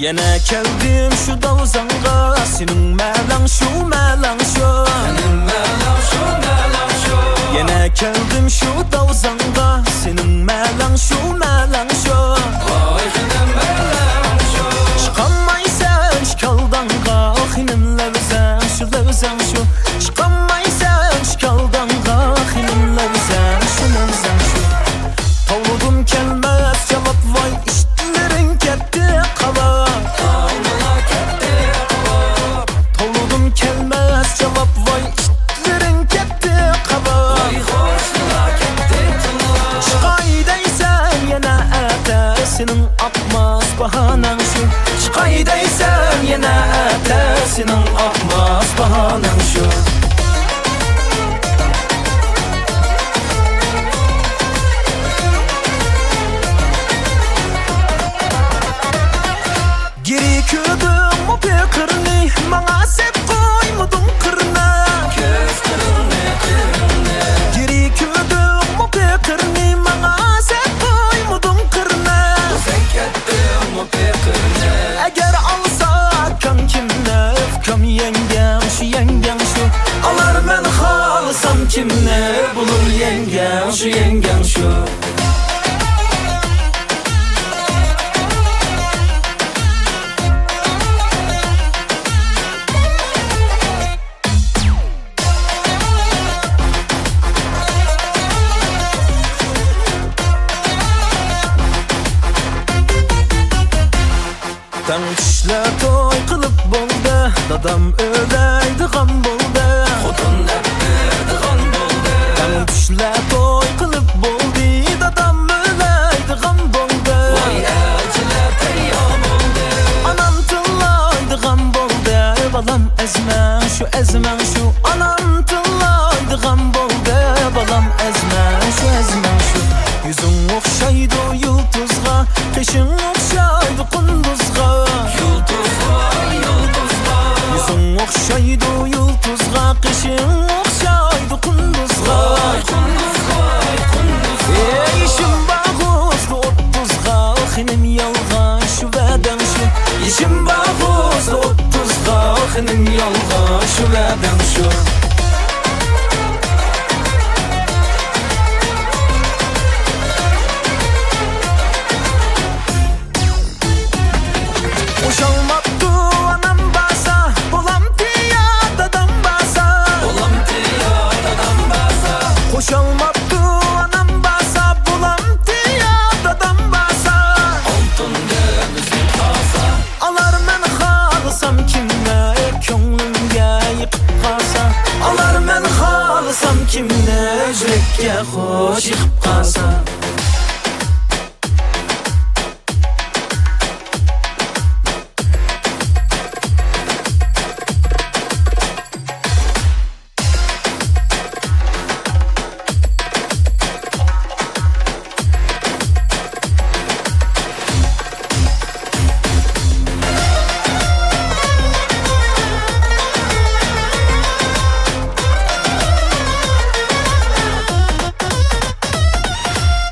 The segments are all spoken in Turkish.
Yine keldim şu davzanga, senin melan şu melan şu. Yine keldim şu davzanga, senin melan şu melan şu. Çıkamaysan şkaldanğa, hinim levzen şu levzen şu. Çıkamaysan şkaldanğa, hinim levzen şu levzen şu. Tavudum kelmez cevap vay, işlerin ketti kava. Tavudum kelmez cevap vay, işlerin ketti kava. Çıkaydaysan yana ete, senin akmaz bahanan şu. Çıkaydaysan yana ete, senin akmaz bahanan şu. Geri kürdüm o pekirni, bana sep koymudum kırna. Geri kürdüm o pekirni, bana sep koymudum kırna. Eğer alsa kan kimne, öfkem yengem şu yengem şu. Alar men halsam kimne, bulur yengem şu yengem şu. Tan kişler toy kılıp bolda, dadam öyleydi gam bolda. Tan kişler toy kılıp boldi, dadam öyleydi gam bolda. Anam tıllaydı gam bolda, balam ezmen şu ezmen şu. Anam tıllaydı gam bolda, balam ezmen şu ezmen şu. Yüzün okşaydı yıldızga, kışın okşaydı kunduzga. Yüzün okşaydı yıldızga, kışın okşaydı kunduzga. İşim bağızdı ottuzga, hinim yalgan şu veden şu. İşim bağızdı ottuzga, hinim yalgan şu veden şu. Uşalmaktı anam basa, bulam diya dadam basa. Koşalmaktı anam basa, bulam diya dadam basa. Alar men halsam kimne, könglimge yıkıp kalsa. Alar men halsam kimne, yürekge hoş yıkıp kalsa.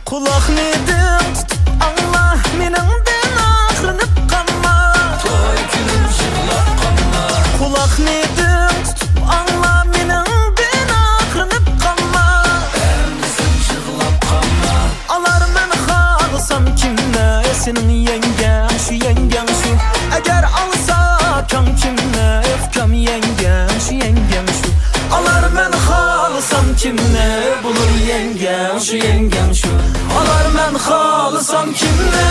Kulak nedim tutup anla, menimden ağrınıp kanma. Kulak nedim tutup anla, menimden ağrınıp kanma. Alar men halsam kimne, senin yengen şu yengen şu. Eğer alsa kan kimne, öfkem yengen şu yengen şu. Alar men halsam kimne, bulur yengen şu yengen şu. Alar men halsam kimne.